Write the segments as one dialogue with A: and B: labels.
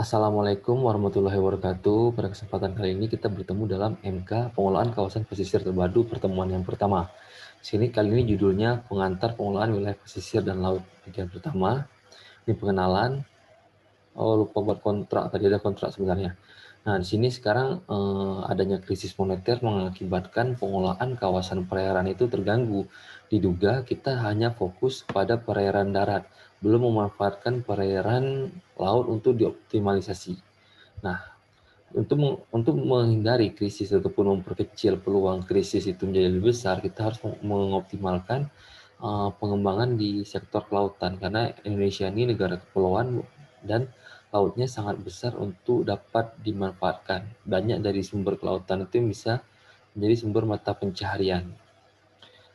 A: Assalamualaikum warahmatullahi wabarakatuh. Pada kesempatan kali ini kita bertemu dalam MK Pengelolaan Kawasan Pesisir Terpadu pertemuan yang pertama. Sini kali ini judulnya Pengantar Pengelolaan Wilayah Pesisir dan Laut bagian pertama. Ini pengenalan. Oh, lupa buat kontrak. Tadi ada kontrak sebenarnya. Nah, di sini sekarang adanya krisis moneter mengakibatkan pengelolaan kawasan perairan itu terganggu. Diduga kita hanya fokus pada perairan darat, belum memanfaatkan perairan laut untuk dioptimalisasi. Nah, untuk menghindari krisis ataupun memperkecil peluang krisis itu menjadi lebih besar, kita harus mengoptimalkan pengembangan di sektor kelautan karena Indonesia ini negara kepulauan dan lautnya sangat besar untuk dapat dimanfaatkan. Banyak dari sumber kelautan itu yang bisa menjadi sumber mata pencaharian.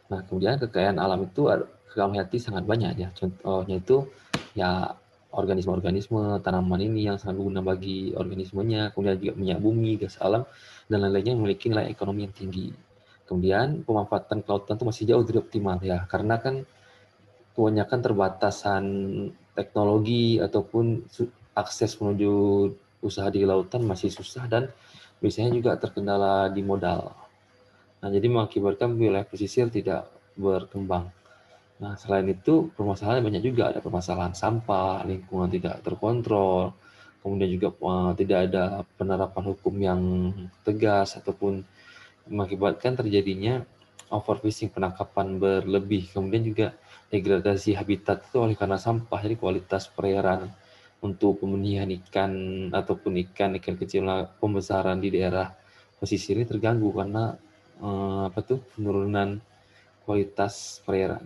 A: Nah, kemudian kekayaan alam itu kekayaan hayati sangat banyak ya. Contohnya itu ya organisme-organisme, tanaman ini yang sangat berguna bagi organismenya, kemudian juga minyak bumi, gas alam, dan lain-lainnya yang memiliki nilai ekonomi yang tinggi. Kemudian pemanfaatan kelautan itu masih jauh dari optimal ya, karena kan kebanyakan terbatasan teknologi ataupun akses menuju usaha di lautan masih susah dan biasanya juga terkendala di modal. Nah, jadi mengakibatkan wilayah pesisir tidak berkembang. Nah, selain itu permasalahan banyak juga, ada permasalahan sampah, lingkungan tidak terkontrol, kemudian juga tidak ada penerapan hukum yang tegas ataupun mengakibatkan terjadinya overfishing, penangkapan berlebih, kemudian juga degradasi habitat itu oleh karena sampah, jadi kualitas perairan untuk pembenihan ikan ataupun ikan kecil pembesaran di daerah pesisir ini terganggu karena penurunan kualitas perairan.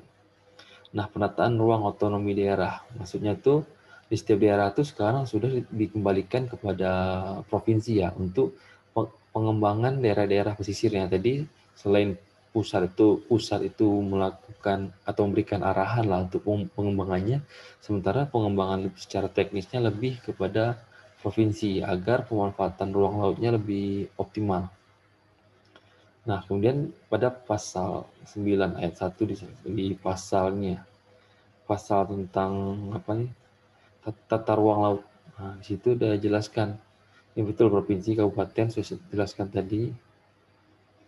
A: Nah, penataan ruang otonomi daerah, maksudnya tuh di setiap daerah tuh sekarang sudah dikembalikan kepada provinsi ya untuk pengembangan daerah-daerah pesisirnya. Tadi selain pusat itu melakukan atau memberikan arahan lah untuk pengembangannya, sementara pengembangan secara teknisnya lebih kepada provinsi agar pemanfaatan ruang lautnya lebih optimal. Nah, kemudian pada pasal 9 ayat 1 di pasalnya, pasal tentang apa nih? Tata ruang laut. Nah, di situ udah jelaskan. Ini betul provinsi, kabupaten sudah jelaskan tadi.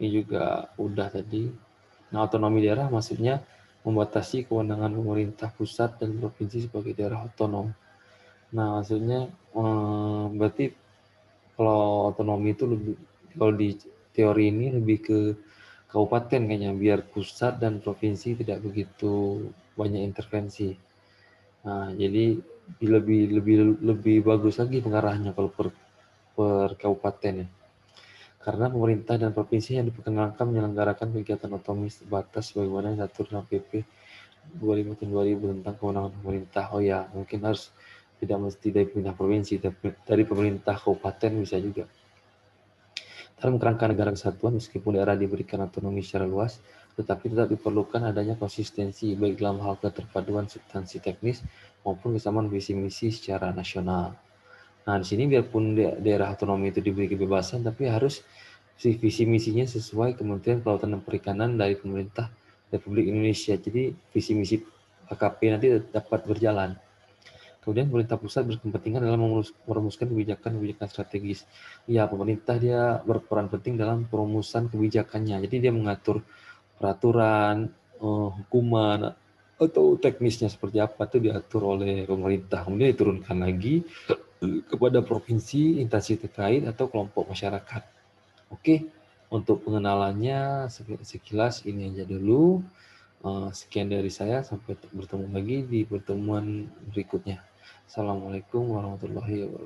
A: Ini juga udah tadi. Nah, otonomi daerah maksudnya membatasi kewenangan pemerintah pusat dan provinsi sebagai daerah otonom. Nah, maksudnya berarti kalau otonomi itu lebih, kalau di teori ini lebih ke kabupaten kayaknya, biar pusat dan provinsi tidak begitu banyak intervensi. Nah, jadi lebih bagus lagi pengarahnya kalau per kabupaten ya. Karena pemerintah dan provinsi yang diperkenalkan menyelenggarakan kegiatan otonomi terbatas sebagaimana yang diatur dalam PP 25 tahun 2000 tentang kewenangan pemerintah. Oh ya, mungkin harus tidak mesti dari pemerintah provinsi, tapi dari pemerintah kabupaten bisa juga. Dalam kerangka negara kesatuan, meskipun daerah diberikan otonomi secara luas, tetapi tetap diperlukan adanya konsistensi baik dalam hal keterpaduan substansi teknis maupun kesamaan visi misi secara nasional. Nah, di sini biarpun daerah otonomi itu diberi kebebasan, tapi harus visi misinya sesuai Kementerian Kelautan dan Perikanan dari pemerintah Republik Indonesia. Jadi visi misi KKP nanti dapat berjalan. Kemudian pemerintah pusat berkepentingan dalam merumuskan kebijakan strategis. Ya, pemerintah dia berperan penting dalam perumusan kebijakannya. Jadi dia mengatur peraturan, hukuman, atau teknisnya seperti apa itu diatur oleh pemerintah. Kemudian diturunkan lagi kepada provinsi, instansi terkait, atau kelompok masyarakat. Oke, untuk pengenalannya sekilas ini aja dulu. Sekian dari saya, sampai bertemu lagi di pertemuan berikutnya. Assalamualaikum warahmatullahi wabarakatuh.